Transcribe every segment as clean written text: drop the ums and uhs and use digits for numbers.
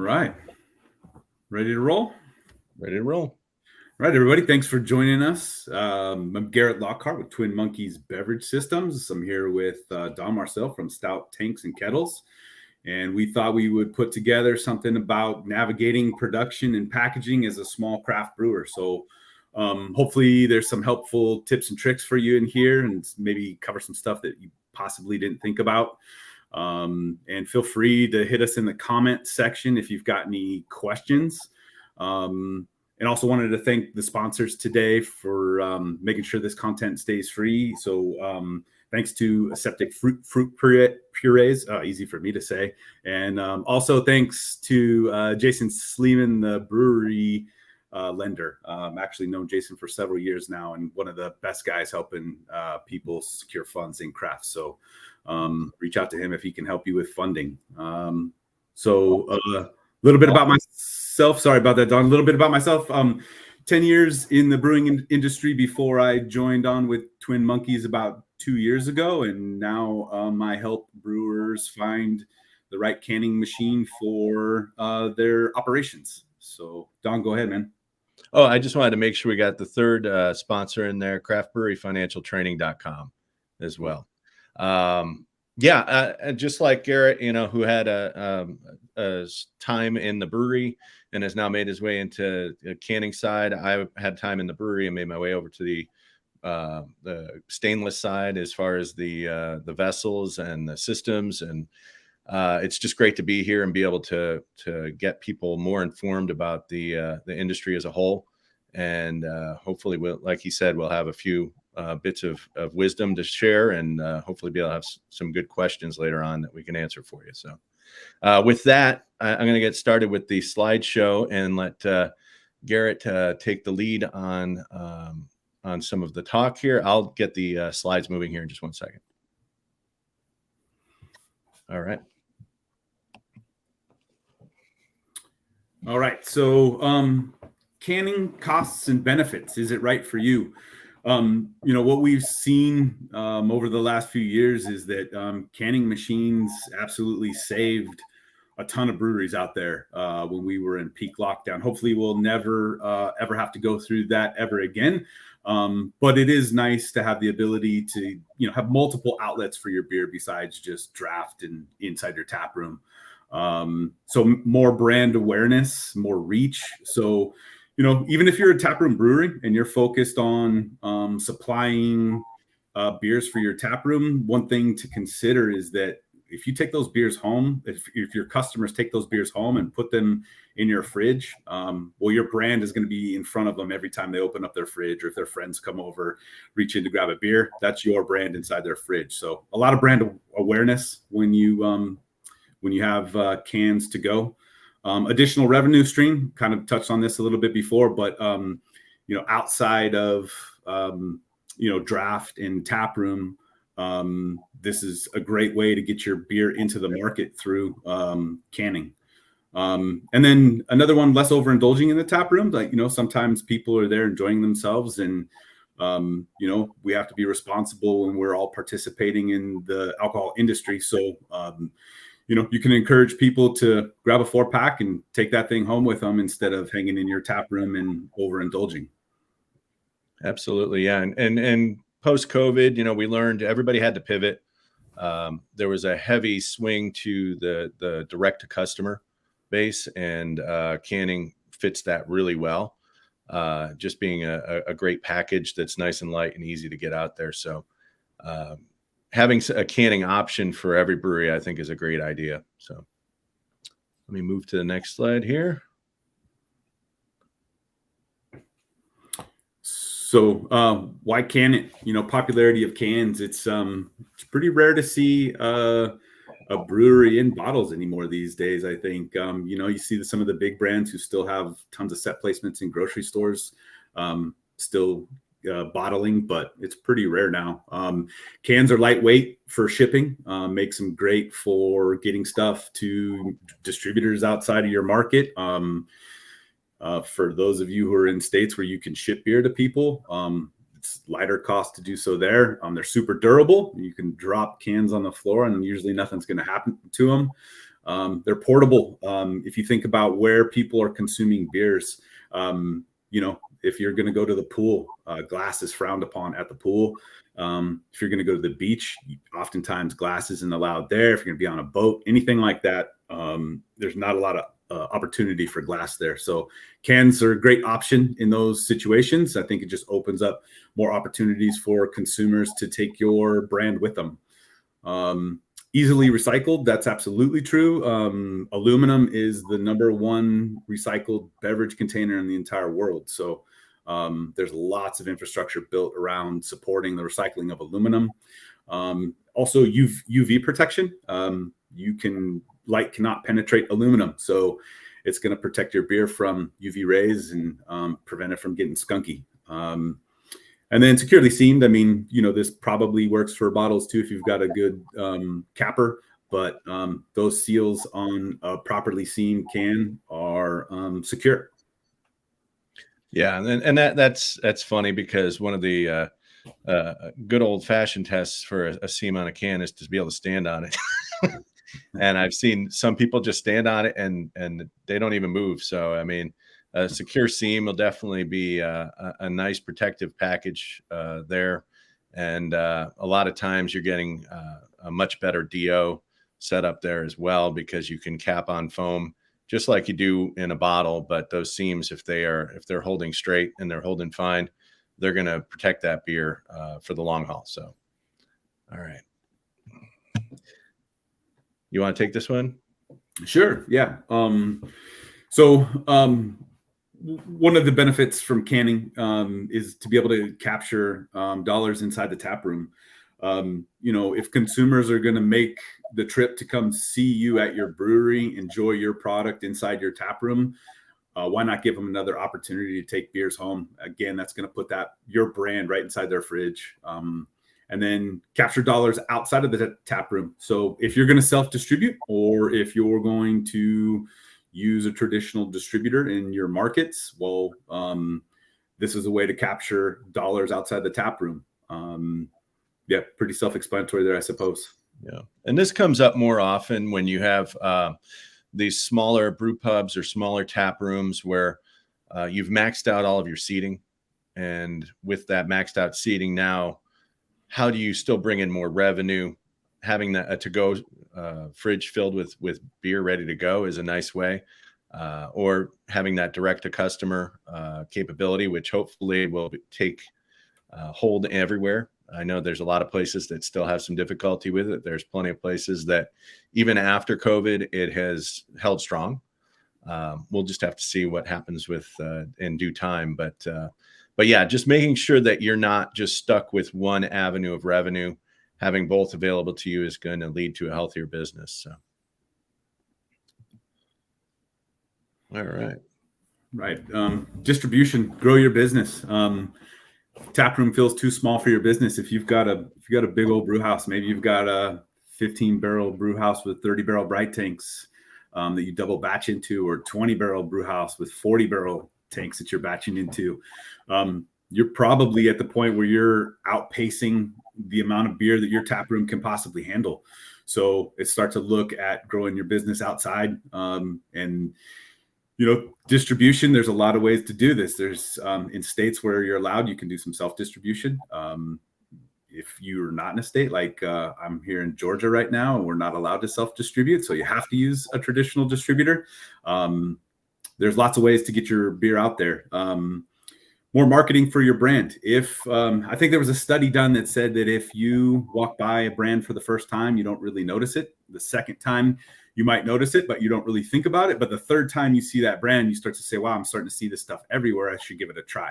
right. Ready to roll? Ready to roll. All right, everybody. Thanks for joining us. I'm Garett Lockhart with Twin Monkeys Beverage Systems. I'm here with Don Marcil from Stout Tanks and Kettles. And we thought we would put together something about navigating production and packaging as a small craft brewer. So hopefully there's some helpful tips and tricks for you in here, and maybe cover some stuff that you possibly didn't think about. And feel free to hit us in the comment section if you've got any questions. And also wanted to thank the sponsors today for making sure this content stays free. So thanks to Aseptic Fruit Purees, easy for me to say. And also thanks to Jason Sleeman, the brewery lender. Actually known Jason for several years now, and one of the best guys helping people secure funds in crafts. So reach out to him if he can help you with funding. So a little bit about myself. Sorry about that, Don. A little bit about myself. 10 years in the brewing industry before I joined on with Twin Monkeys about 2 years ago. And now I help brewers find the right canning machine for their operations. So Don, go ahead, man. Oh, I just wanted to make sure we got the third sponsor in there, craftbreweryfinancialtraining.com as well. Just like Garett, who had a time in the brewery and has now made his way into the canning side. I had time in the brewery and made my way over to the stainless side as far as the vessels and the systems. And it's just great to be here and be able to get people more informed about the industry as a whole. And hopefully, like he said, we'll have a few bits of wisdom to share, and hopefully be able to have some good questions later on that we can answer for you. So with that, I'm going to get started with the slideshow and let Garett take the lead on some of the talk here. I'll get the slides moving here in just 1 second. All right. All right. So canning costs and benefits. Is it right for you? What we've seen over the last few years is that canning machines absolutely saved a ton of breweries out there when we were in peak lockdown. Hopefully we'll never ever have to go through that ever again. But it is nice to have the ability to, have multiple outlets for your beer besides just draft and inside your tap room. So more brand awareness, more reach. So even if you're a taproom brewery and you're focused on supplying beers for your taproom, one thing to consider is that if you take those beers home, if your customers take those beers home and put them in your fridge, your brand is going to be in front of them every time they open up their fridge, or if their friends come over, reach in to grab a beer, that's your brand inside their fridge. So a lot of brand awareness when you have cans to go. Additional revenue stream, kind of touched on this a little bit before, but outside of draft and tap room, this is a great way to get your beer into the market through canning. And then another one, less overindulging in the tap room. Like, sometimes people are there enjoying themselves, and we have to be responsible when we're all participating in the alcohol industry. So you can encourage people to grab a 4-pack and take that thing home with them instead of hanging in your tap room and overindulging. Absolutely. Yeah. And post-COVID, we learned everybody had to pivot. There was a heavy swing to the direct to customer base, and canning fits that really well. Just being a great package that's nice and light and easy to get out there. So having a canning option for every brewery, I think, is a great idea. So let me move to the next slide here. So why can it? Popularity of cans. It's pretty rare to see a brewery in bottles anymore these days. I think you see some of the big brands who still have tons of set placements in grocery stores, still bottling, but it's pretty rare now. Cans are lightweight for shipping, makes them great for getting stuff to distributors outside of your market. For those of you who are in states where you can ship beer to people, it's lighter cost to do so there. They're super durable. You can drop cans on the floor and usually nothing's going to happen to them. They're portable. If you think about where people are consuming beers, if you're going to go to the pool, glass is frowned upon at the pool. If you're going to go to the beach, oftentimes glass isn't allowed there. If you're going to be on a boat, anything like that, there's not a lot of opportunity for glass there. So cans are a great option in those situations. I think it just opens up more opportunities for consumers to take your brand with them. Easily recycled, that's absolutely true. Aluminum is the #1 recycled beverage container in the entire world. So there's lots of infrastructure built around supporting the recycling of aluminum. Also UV protection. Light cannot penetrate aluminum. So it's going to protect your beer from UV rays and prevent it from getting skunky. And then securely seamed. I mean, this probably works for bottles too if you've got a good capper, but those seals on a properly seamed can are secure. Yeah, and that's funny because one of the good old fashioned tests for a seam on a can is to be able to stand on it. And I've seen some people just stand on it and they don't even move. So I mean, a secure seam will definitely be a nice protective package there. And a lot of times you're getting a much better DO set up there as well, because you can cap on foam just like you do in a bottle. But those seams, if they're holding straight and they're holding fine, they're going to protect that beer for the long haul. So, all right. You want to take this one? Sure. Yeah. One of the benefits from canning is to be able to capture dollars inside the tap room. If consumers are going to make the trip to come see you at your brewery, enjoy your product inside your tap room, why not give them another opportunity to take beers home? Again, that's going to put your brand right inside their fridge. And then capture dollars outside of the tap room. So if you're going to self-distribute, or if you're going to use a traditional distributor in your markets, well, this is a way to capture dollars outside the tap room. Yeah, pretty self-explanatory there, I suppose. Yeah, and this comes up more often when you have these smaller brew pubs or smaller tap rooms where you've maxed out all of your seating, and with that maxed out seating now, how do you still bring in more revenue? Having that to-go fridge filled with beer ready to go is a nice way, or having that direct-to-customer capability, which hopefully will take hold everywhere. I know there's a lot of places that still have some difficulty with it. There's plenty of places that even after COVID, it has held strong. We'll just have to see what happens with in due time. But yeah, just making sure that you're not just stuck with one avenue of revenue. Having both available to you is going to lead to a healthier business. So, all right. Right. Distribution, grow your business. Tap room feels too small for your business. If you've got a big old brew house, maybe you've got a 15-barrel brew house with 30-barrel bright tanks that you double batch into, or 20-barrel brew house with 40-barrel tanks that you're batching into. You're probably at the point where you're outpacing the amount of beer that your tap room can possibly handle. So it starts to look at growing your business outside. And distribution, there's a lot of ways to do this. There's in states where you're allowed, you can do some self-distribution. If you're not in a state like I'm here in Georgia right now, and we're not allowed to self-distribute, so you have to use a traditional distributor. There's lots of ways to get your beer out there. More marketing for your brand. I think there was a study done that said that if you walk by a brand for the first time, you don't really notice it. The second time you might notice it, but you don't really think about it. But the third time you see that brand, you start to say, wow, I'm starting to see this stuff everywhere. I should give it a try.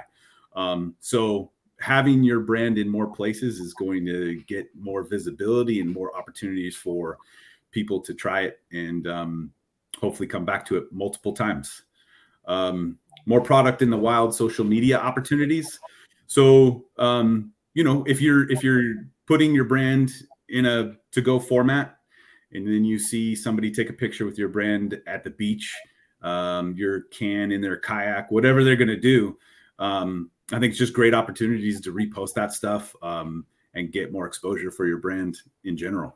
So having your brand in more places is going to get more visibility and more opportunities for people to try it and hopefully come back to it multiple times. More product in the wild, social media opportunities. So, if you're putting your brand in a to-go format, and then you see somebody take a picture with your brand at the beach, your can in their kayak, whatever they're going to do, I think it's just great opportunities to repost that stuff and get more exposure for your brand in general.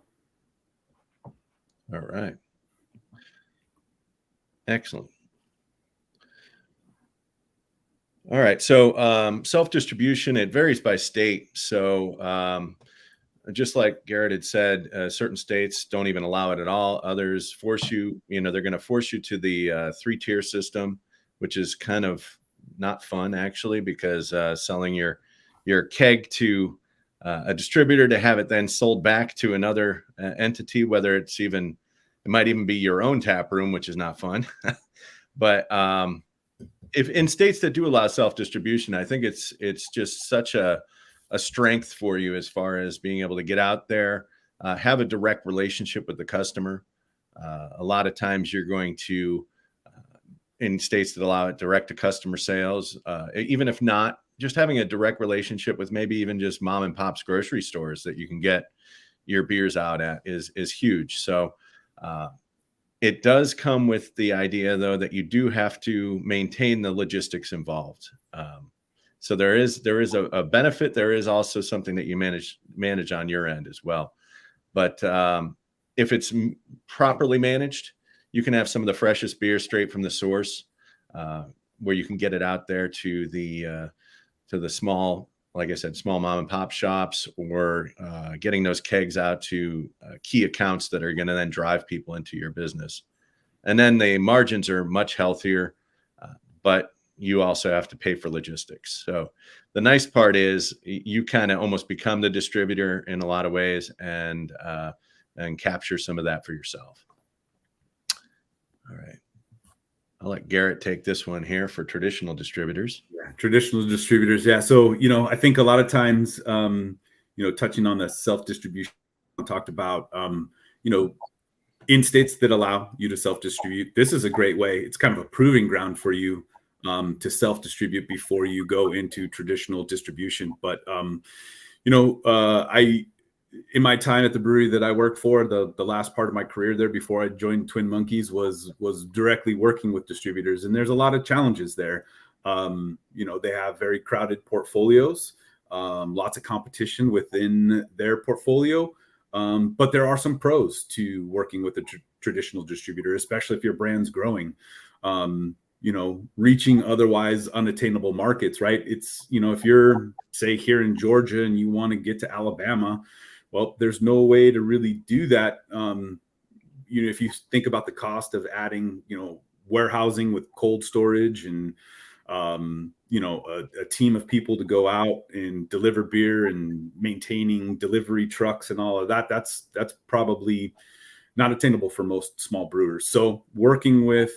All right. Excellent. All right. So self-distribution, it varies by state. So just like Garett had said, certain states don't even allow it at all. Others force you, they're going to force you to the 3-tier system, which is kind of not fun actually, because selling your keg to a distributor to have it then sold back to another entity, whether it might even be your own tap room, which is not fun. But if in states that do allow self-distribution, I think it's just such a strength for you as far as being able to get out there, have a direct relationship with the customer. A lot of times you're going to, in states that allow it, direct to customer sales, even if not, just having a direct relationship with maybe even just mom and pop's grocery stores that you can get your beers out at is huge. So it does come with the idea, though, that you do have to maintain the logistics involved. So there is a benefit. There is also something that you manage on your end as well. But if it's properly managed, you can have some of the freshest beer straight from the source, where you can get it out there to the small, like I said, small mom and pop shops, or getting those kegs out to key accounts that are going to then drive people into your business. And then the margins are much healthier, but you also have to pay for logistics. So the nice part is you kind of almost become the distributor in a lot of ways, and capture some of that for yourself. All right. I'll let Garett take this one here for traditional distributors. Yeah, traditional distributors. Yeah. So, I think a lot of times, touching on the self-distribution I talked about, in states that allow you to self-distribute, this is a great way. It's kind of a proving ground for you to self-distribute before you go into traditional distribution. But, in my time at the brewery that I worked for, the last part of my career there before I joined Twin Monkeys was directly working with distributors, and there's a lot of challenges there. They have very crowded portfolios, lots of competition within their portfolio, but there are some pros to working with a traditional distributor, especially if your brand's growing. Reaching otherwise unattainable markets, right? It's, if you're, say, here in Georgia and you want to get to Alabama, well, there's no way to really do that. If you think about the cost of adding, warehousing with cold storage and, a team of people to go out and deliver beer and maintaining delivery trucks and all of that, that's probably not attainable for most small brewers. So working with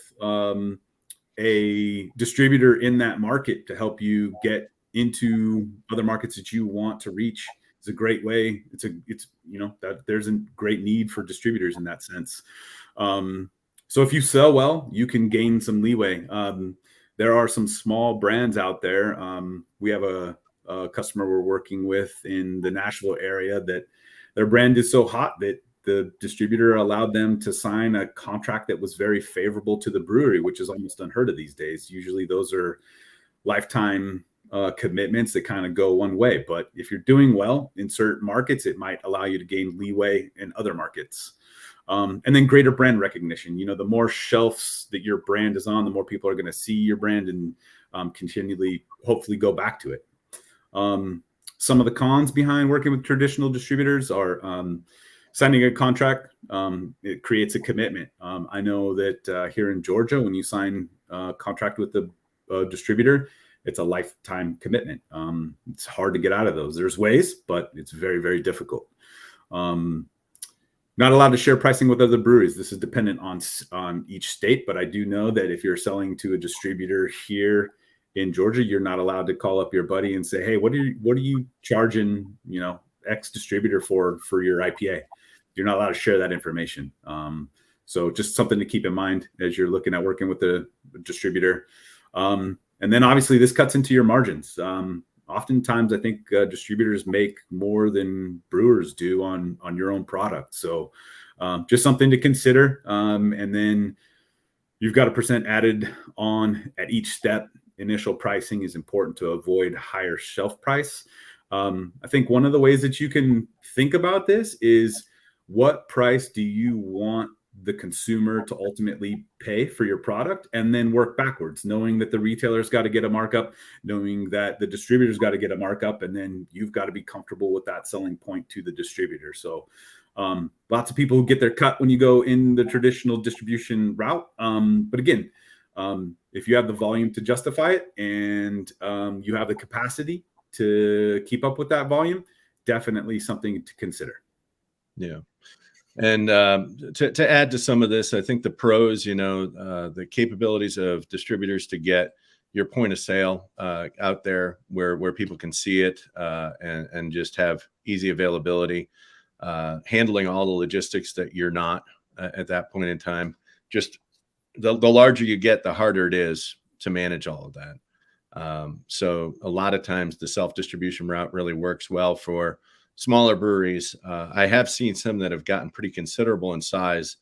a distributor in that market to help you get into other markets that you want to reach is a great way. That there's a great need for distributors in that sense. So if you sell well, you can gain some leeway. There are some small brands out there. We have a customer we're working with in the Nashville area that their brand is so hot that the distributor allowed them to sign a contract that was very favorable to the brewery, which is almost unheard of these days. Usually those are lifetime commitments that kind of go one way. But if you're doing well in certain markets, it might allow you to gain leeway in other markets. And then greater brand recognition. The more shelves that your brand is on, the more people are going to see your brand and continually, hopefully, go back to it. Some of the cons behind working with traditional distributors are signing a contract. It creates a commitment. I know that here in Georgia, when you sign a contract with the distributor, it's a lifetime commitment. It's hard to get out of those. There's ways, but it's very, very difficult. Not allowed to share pricing with other breweries. This is dependent on each state, but I do know that if you're selling to a distributor here in Georgia, you're not allowed to call up your buddy and say, "Hey, what are you charging, X distributor for your IPA?" You're not allowed to share that information. So just something to keep in mind as you're looking at working with the distributor. And then obviously this cuts into your margins. Oftentimes I think distributors make more than brewers do on your own product. So just something to consider. And then you've got a percent added on at each step. Initial pricing is important to avoid higher shelf price. I think one of the ways that you can think about this is, what price do you want the consumer to ultimately pay for your product, and then work backwards, knowing that the retailer's got to get a markup, knowing that the distributor's got to get a markup, and then you've got to be comfortable with that selling point to the distributor. So lots of people who get their cut when you go in the traditional distribution route. But again, if you have the volume to justify it, and you have the capacity to keep up with that volume, definitely something to consider. Yeah. And to add to some of this, I think the pros, the capabilities of distributors to get your point of sale out there where people can see it and just have easy availability, handling all the logistics that you're not at that point in time. Just the larger you get, the harder it is to manage all of that. So a lot of times the self-distribution route really works well for smaller breweries. I have seen some that have gotten pretty considerable in size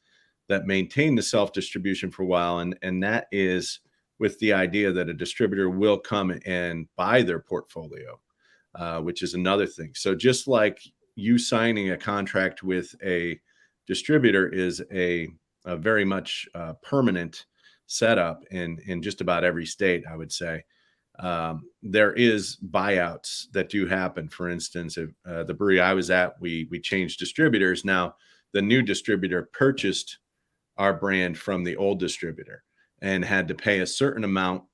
that maintain the self-distribution for a while. And that is with the idea that a distributor will come and buy their portfolio, which is another thing. So just like you signing a contract with a distributor is a very much permanent setup in just about every state, I would say. There is buyouts that do happen. For instance, if, the brewery I was at, we changed distributors. Now, the new distributor purchased our brand from the old distributor and had to pay a certain amount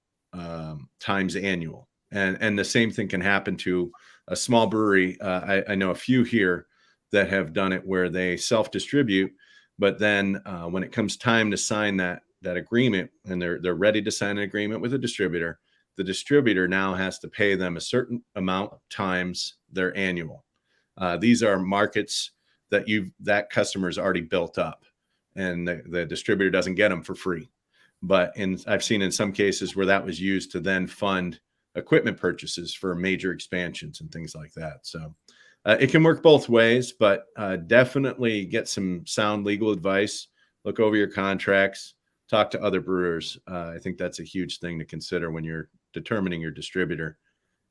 times annual. And the same thing can happen to a small brewery. I know a few here that have done it where they self-distribute, but then when it comes time to sign that agreement and they're ready to sign an agreement with a distributor, the distributor now has to pay them a certain amount times their annual. These are markets that customer's already built up, and the distributor doesn't get them for free. But I've seen in some cases where that was used to then fund equipment purchases for major expansions and things like that. So it can work both ways, but definitely get some sound legal advice, look over your contracts, talk to other brewers. I think that's a huge thing to consider when you're determining your distributor.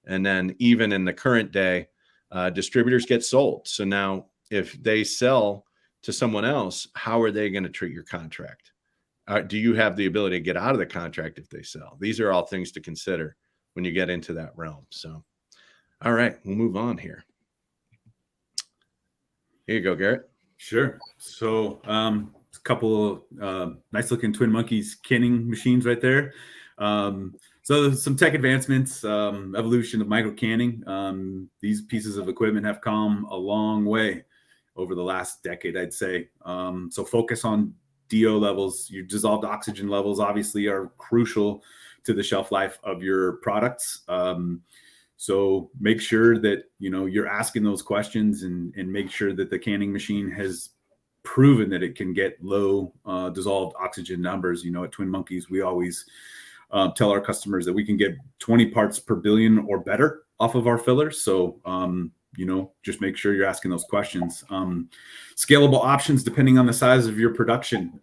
And then even in the current day, distributors get sold. So now if they sell to someone else, how are they going to treat your contract? Do you have the ability to get out of the contract if they sell? These are all things to consider when you get into that realm. So, all right, we'll move on here. Here you go, Garett. Sure. So a couple of nice looking Twin Monkeys canning machines right there. So some tech advancements, evolution of micro canning. These pieces of equipment have come a long way over the last decade, I'd say. So focus on DO levels. Your dissolved oxygen levels obviously are crucial to the shelf life of your products. So make sure that you're asking those questions and make sure that the canning machine has proven that it can get low dissolved oxygen numbers. At Twin Monkeys, we always tell our customers that we can get 20 parts per billion or better off of our fillers. So, just make sure you're asking those questions. Scalable options depending on the size of your production.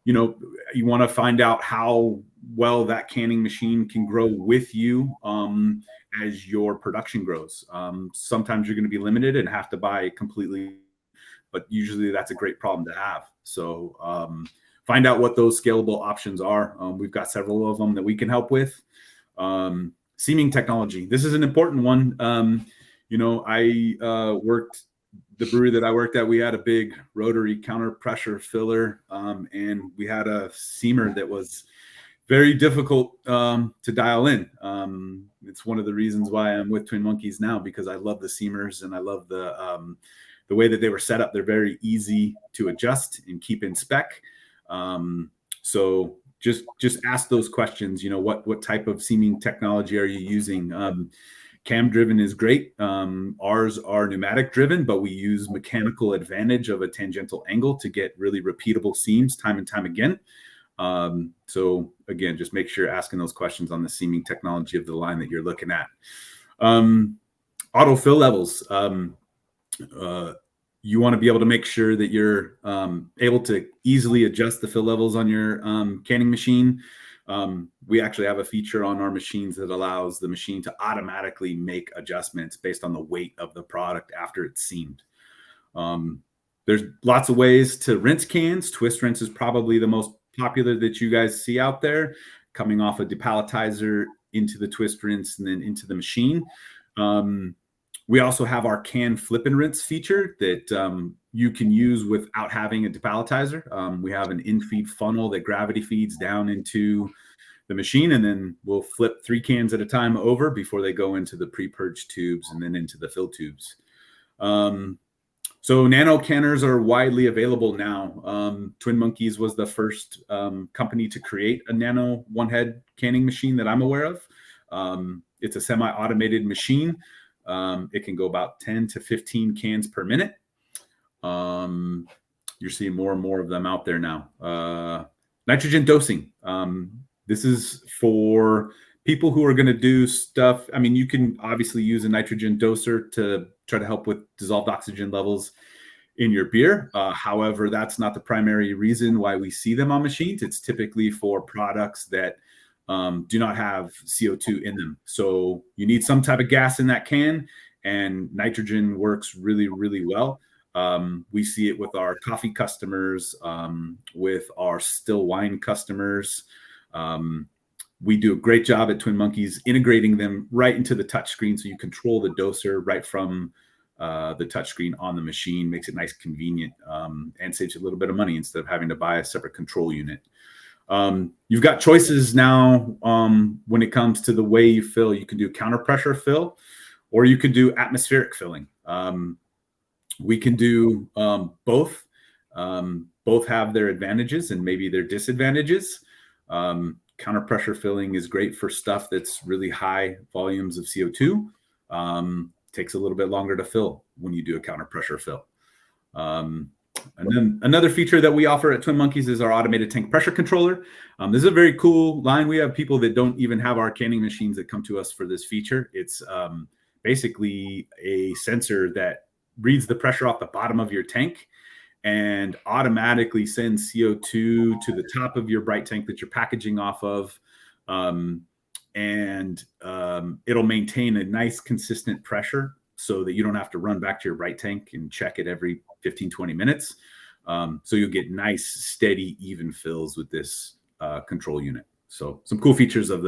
You want to find out how well that canning machine can grow with you as your production grows. Sometimes you're going to be limited and have to buy completely, but usually that's a great problem to have. So find out what those scalable options are. We've got several of them that we can help with. Seaming technology. This is an important one. I worked the brewery that I worked at. We had a big rotary counter pressure filler, and we had a seamer that was very difficult to dial in. It's one of the reasons why I'm with Twin Monkeys now, because I love the seamers and I love the way that they were set up. They're very easy to adjust and keep in spec. So just ask those questions. What type of seaming technology are you using? Cam driven is great. Ours are pneumatic driven, but we use mechanical advantage of a tangential angle to get really repeatable seams time and time again. So again, just make sure you're asking those questions on the seaming technology of the line that you're looking at. Auto fill levels. You want to be able to make sure that you're able to easily adjust the fill levels on your canning machine. We actually have a feature on our machines that allows the machine to automatically make adjustments based on the weight of the product after it's seamed. There's lots of ways to rinse cans. Twist rinse is probably the most popular that you guys see out there, coming off a depalletizer into the twist rinse and then into the machine. We also have our can flip and rinse feature that you can use without having a depalletizer. We have an in-feed funnel that gravity feeds down into the machine, and then we'll flip 3 cans at a time over before they go into the pre-purge tubes and then into the fill tubes. So nano canners are widely available now. Twin Monkeys was the first company to create a nano one-head canning machine that I'm aware of. It's a semi-automated machine. It can go about 10 to 15 cans per minute. You're seeing more and more of them out there now. Nitrogen dosing. This is for people who are going to do stuff. I mean, you can obviously use a nitrogen doser to try to help with dissolved oxygen levels in your beer. However, that's not the primary reason why we see them on machines. It's typically for products that do not have CO2 in them. So you need some type of gas in that can, and nitrogen works really, really well. We see it with our coffee customers, with our still wine customers. We do a great job at Twin Monkeys integrating them right into the touchscreen, so you control the doser right from the touchscreen on the machine. Makes it nice, convenient, and saves you a little bit of money instead of having to buy a separate control unit. You've got choices now when it comes to the way you fill. You can do counter pressure fill, or you could do atmospheric filling. We can do both. Both have their advantages and maybe their disadvantages. Counter pressure filling is great for stuff that's really high volumes of CO2. Takes a little bit longer to fill when you do a counter pressure fill. And then another feature that we offer at Twin Monkeys is our automated tank pressure controller. This is a very cool line. We have people that don't even have our canning machines that come to us for this feature. It's basically a sensor that reads the pressure off the bottom of your tank and automatically sends CO2 to the top of your bright tank that you're packaging off of. It'll maintain a nice consistent pressure so that you don't have to run back to your bright tank and check it every 15, 20 minutes. So you'll get nice, steady, even fills with this control unit. So some cool features of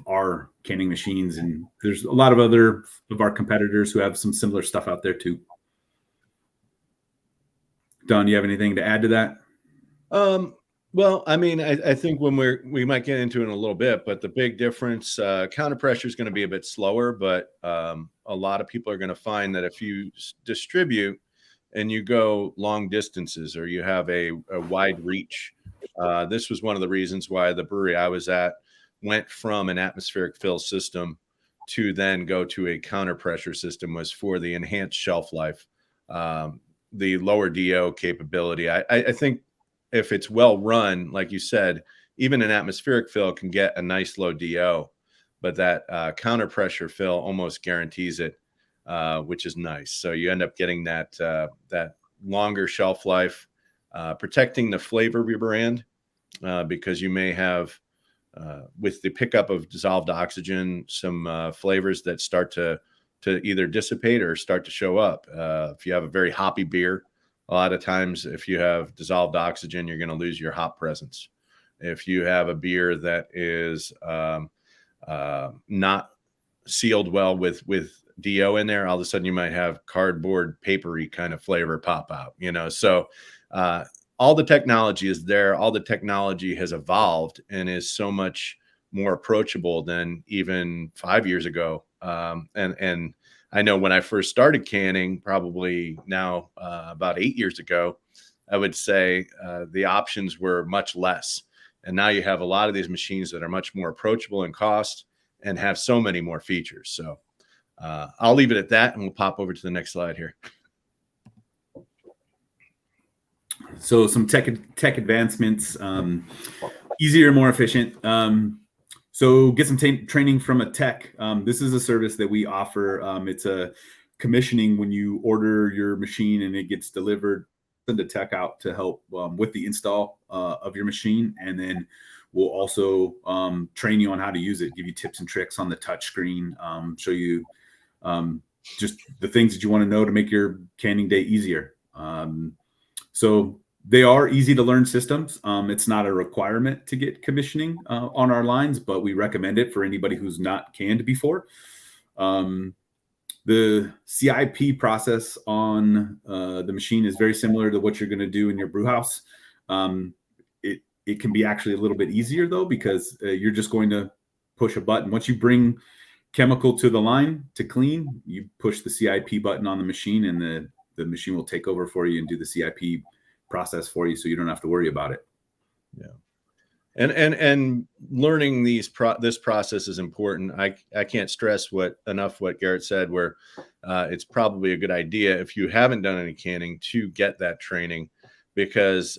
our canning machines. And there's a lot of other of our competitors who have some similar stuff out there too. Don, you have anything to add to that? Well, I mean, I think when we might get into it in a little bit, but the big difference, counter pressure is going to be a bit slower, but a lot of people are going to find that if you distribute and you go long distances or you have a wide reach, this was one of the reasons why the brewery I was at went from an atmospheric fill system to then go to a counter pressure system, was for the enhanced shelf life, the lower DO capability. I think if it's well run, like you said, even an atmospheric fill can get a nice low DO, but that counter pressure fill almost guarantees it, which is nice. So you end up getting that longer shelf life, protecting the flavor of your brand, because you may have, with the pickup of dissolved oxygen, some flavors that start to either dissipate or start to show up. If you have a very hoppy beer, a lot of times if you have dissolved oxygen, you're going to lose your hop presence. If you have a beer that is not sealed well with DO in there, all of a sudden you might have cardboard papery kind of flavor pop out, So all the technology is there. All the technology has evolved and is so much more approachable than even 5 years ago. And I know when I first started canning, probably now about 8 years ago, I would say the options were much less. And now you have a lot of these machines that are much more approachable in cost and have so many more features. So I'll leave it at that, and we'll pop over to the next slide here. So some tech advancements, easier, more efficient. So get some training from a tech. This is a service that we offer. It's a commissioning when you order your machine and it gets delivered. Send a tech out to help with the install of your machine. And then we'll also train you on how to use it, give you tips and tricks on the touch screen, show you just the things that you want to know to make your canning day easier. So they are easy to learn systems. It's not a requirement to get commissioning on our lines, but we recommend it for anybody who's not canned before. The CIP process on the machine is very similar to what you're going to do in your brew house. It can be actually a little bit easier though, because you're just going to push a button. Once you bring chemical to the line to clean, you push the CIP button on the machine, and the machine will take over for you and do the CIP process for you, so you don't have to worry about it. Yeah. And learning this process is important. I can't stress enough what Garett said, where it's probably a good idea if you haven't done any canning to get that training, because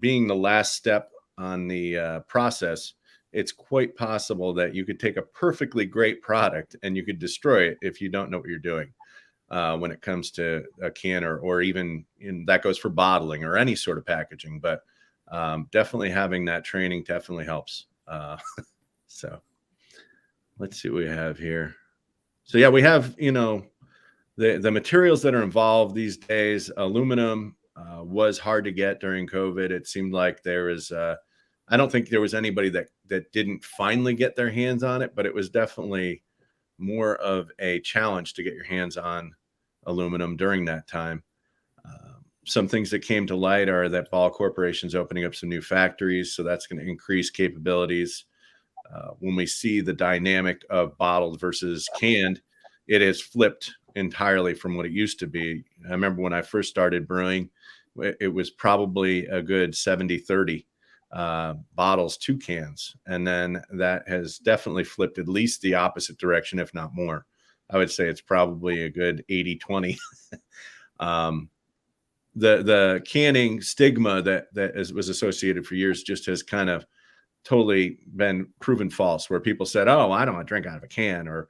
being the last step on the process, it's quite possible that you could take a perfectly great product and you could destroy it if you don't know what you're doing when it comes to a can, or even that goes for bottling or any sort of packaging. But definitely having that training definitely helps. So let's see what we have here. So yeah, we have, the materials that are involved these days. Aluminum was hard to get during COVID. It seemed like there was, I don't think there was anybody that didn't finally get their hands on it, but it was definitely more of a challenge to get your hands on aluminum during that time. Some things that came to light are that Ball Corporation's opening up some new factories, so that's going to increase capabilities. When we see the dynamic of bottled versus canned, it has flipped entirely from what it used to be. I remember when I first started brewing, it was probably a good 70-30 bottles to cans. And then that has definitely flipped at least the opposite direction, if not more. I would say it's probably a good 80-20. The canning stigma that was associated for years just has kind of totally been proven false, where people said, "Oh, I don't want to drink out of a can," or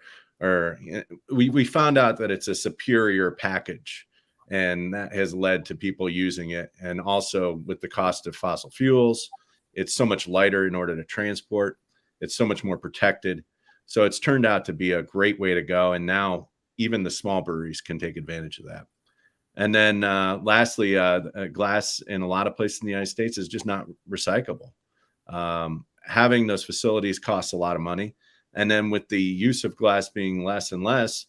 we found out that it's a superior package, and that has led to people using it. And also with the cost of fossil fuels, it's so much lighter in order to transport. It's so much more protected. So it's turned out to be a great way to go. And now even the small breweries can take advantage of that. And then lastly, glass in a lot of places in the United States is just not recyclable. Having those facilities costs a lot of money. And then with the use of glass being less and less,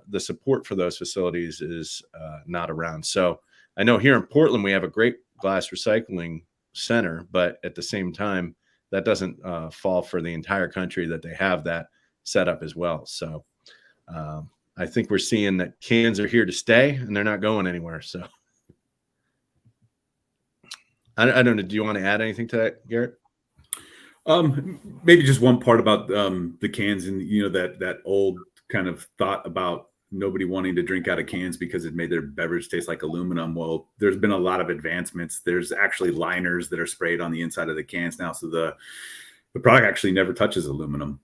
the support for those facilities is not around. So I know here in Portland, we have a great glass recycling center, but at the same time, that doesn't fall for the entire country that they have that set up as well. So I think we're seeing that cans are here to stay and they're not going anywhere. So I don't know. Do you want to add anything to that, Garett? Maybe just one part about the cans, and that old kind of thought about nobody wanting to drink out of cans because it made their beverage taste like aluminum. Well, there's been a lot of advancements. There's actually liners that are sprayed on the inside of the cans now, so the product actually never touches aluminum.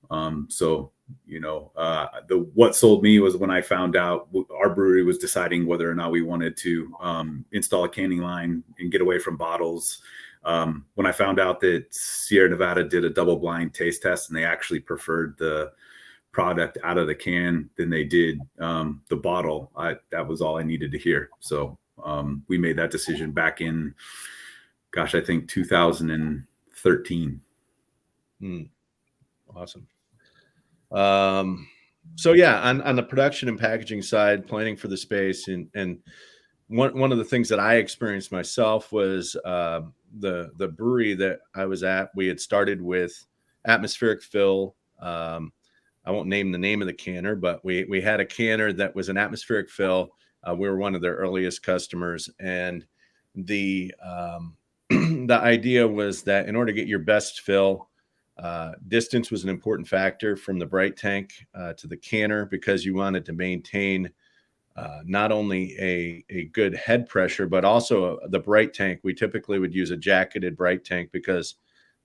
What sold me was when I found out our brewery was deciding whether or not we wanted to install a canning line and get away from bottles. When I found out that Sierra Nevada did a double-blind taste test and they actually preferred the product out of the can than they did the bottle, that was all I needed to hear. So we made that decision back in, I think 2013. Awesome. So yeah, on the production and packaging side, planning for the space, and one of the things that I experienced myself was the brewery that I was at. We had started with atmospheric fill. I won't name the name of the canner, but we had a canner that was an atmospheric fill. We were one of their earliest customers, and the the idea was that in order to get your best fill, distance was an important factor from the bright tank to the canner, because you wanted to maintain not only a good head pressure, but also the bright tank. We typically would use a jacketed bright tank because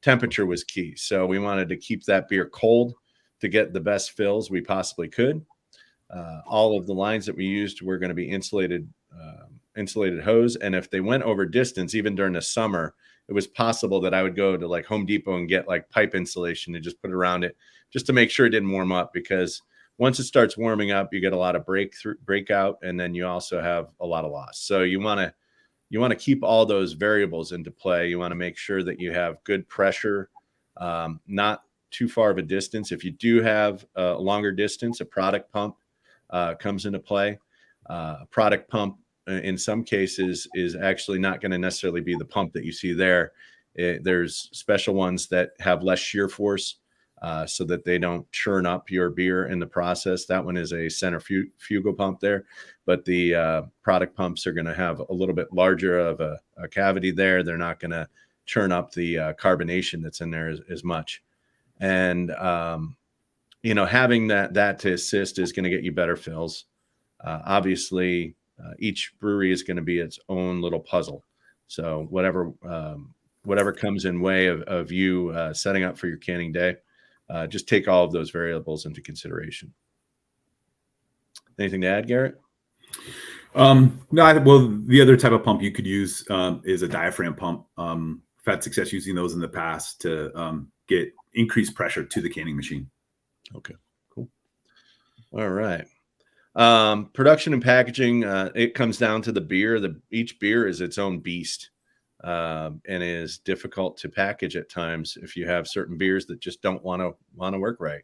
temperature was key. So we wanted to keep that beer cold to get the best fills we possibly could. All of the lines that we used were going to be insulated hose. And if they went over distance, even during the summer, it was possible that I would go to like Home Depot and get like pipe insulation and just put it around it just to make sure it didn't warm up, because once it starts warming up, you get a lot of breakout, and then you also have a lot of loss. So you want to keep all those variables into play. You want to make sure that you have good pressure, not too far of a distance. If you do have a longer distance, a product pump comes into play. A product pump, in some cases, is actually not going to necessarily be the pump that you see there. There's special ones that have less shear force, so that they don't churn up your beer in the process. That one is a centrifugal pump there, but the product pumps are going to have a little bit larger of a cavity there. They're not going to churn up the carbonation that's in there as much. And having that to assist is going to get you better fills. Obviously, each brewery is going to be its own little puzzle. So whatever comes in way of you setting up for your canning day, just take all of those variables into consideration. Anything to add, Garett? No. Well, the other type of pump you could use is a diaphragm pump. I've had success using those in the past to get increased pressure to the canning machine. Okay, cool. All right. Production and packaging, it comes down to the beer. Each beer is its own beast, and is difficult to package at times if you have certain beers that just don't want to work right.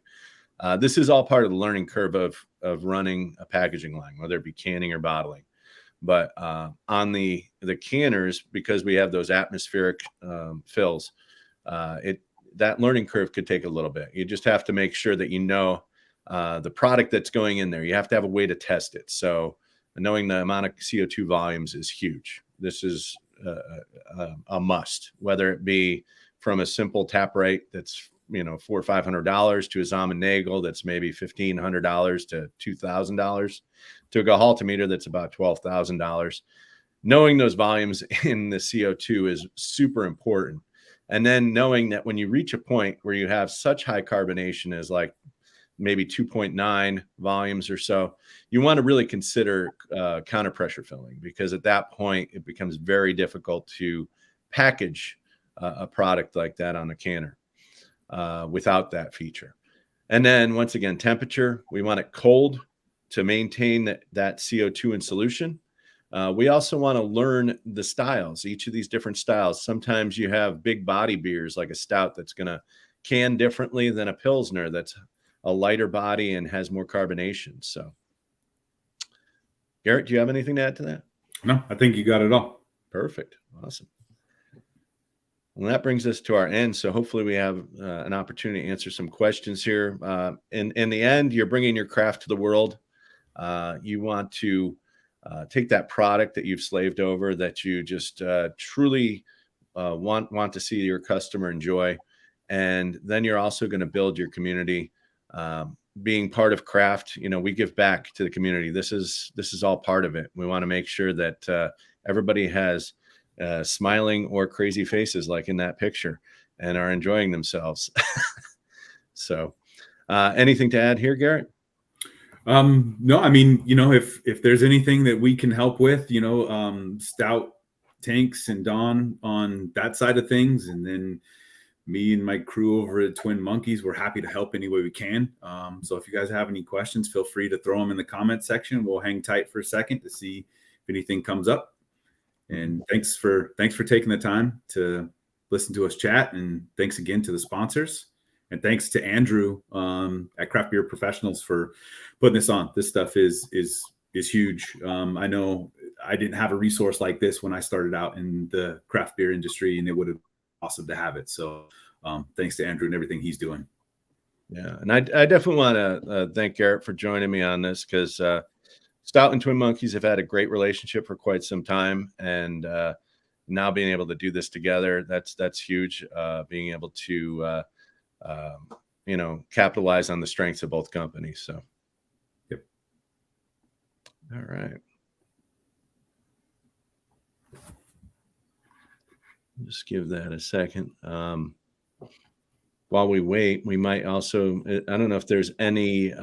This is all part of the learning curve of running a packaging line, whether it be canning or bottling. But on the canners, because we have those atmospheric fills, that learning curve could take a little bit. You just have to make sure that the product that's going in there. You have to have a way to test it. So knowing the amount of CO2 volumes is huge. This is a must, whether it be from a simple tap rate that's $400 or $500 to a Zaman Nagel that's maybe $1,500 to $2,000 to a Gehaltometer that's about $12,000. Knowing those volumes in the CO2 is super important. And then knowing that when you reach a point where you have such high carbonation as like maybe 2.9 volumes or so, you want to really consider counter pressure filling, because at that point it becomes very difficult to package a product like that on a canner without that feature. And then once again, temperature, we want it cold to maintain that CO2 in solution. We also want to learn the styles, each of these different styles. Sometimes you have big body beers like a stout that's going to can differently than a Pilsner that's a lighter body and has more carbonation. So, Garett, do you have anything to add to that? No, I think you got it all. Perfect. Awesome. Well, that brings us to our end. So hopefully we have an opportunity to answer some questions here. In the end, you're bringing your craft to the world. You want to take that product that you've slaved over, that you just truly want to see your customer enjoy. And then you're also going to build your community. Being part of craft, we give back to the community. This is all part of it. We want to make sure that everybody has smiling or crazy faces like in that picture and are enjoying themselves. So anything to add here, Garett? No, I mean, if there's anything that we can help with, Stout Tanks and Don on that side of things, and then me and my crew over at Twin Monkeys, we're happy to help any way we can. So if you guys have any questions, feel free to throw them in the comment section. We'll hang tight for a second to see if anything comes up. And thanks for taking the time to listen to us chat. And thanks again to the sponsors. And thanks to Andrew at Craft Beer Professionals for putting this on. This stuff is huge. I know I didn't have a resource like this when I started out in the craft beer industry, and it would have been awesome to have it. So thanks to Andrew and everything he's doing. Yeah, and I definitely want to thank Garett for joining me on this, because Stout and Twin Monkeys have had a great relationship for quite some time, and now being able to do this together, that's huge. Being able to capitalize on the strengths of both companies. So, yep. All right. Just give that a second. While we wait, we might also, I don't know if there's any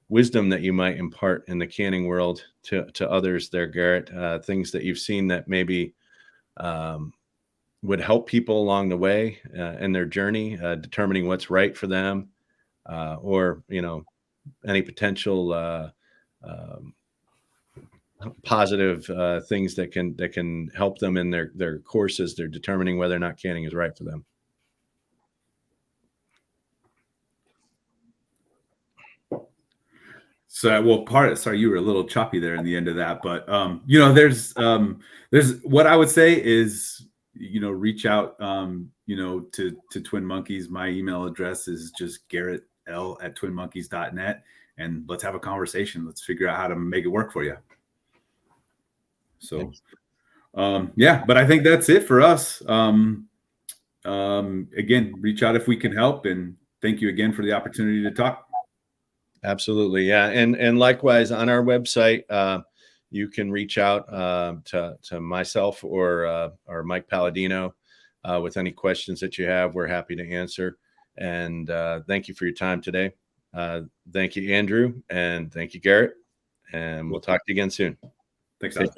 wisdom that you might impart in the canning world to others there, Garett, things that you've seen that maybe would help people along the way in their journey, determining what's right for them, or any potential positive things that can help them in their courses. They're determining whether or not canning is right for them. So, well, sorry, you were a little choppy there in the end of that, but there's what I would say is, reach out, to Twin Monkeys. My email address is just GarettL@twinmonkeys.net, and let's have a conversation. Let's figure out how to make it work for you. So, but I think that's it for us. Again, reach out if we can help, and thank you again for the opportunity to talk. Absolutely. Yeah. And likewise on our website, you can reach out to myself or Mike Palladino with any questions that you have. We're happy to answer. And thank you for your time today. Thank you, Andrew. And thank you, Garett. And we'll talk to you again soon. Thanks, Alex.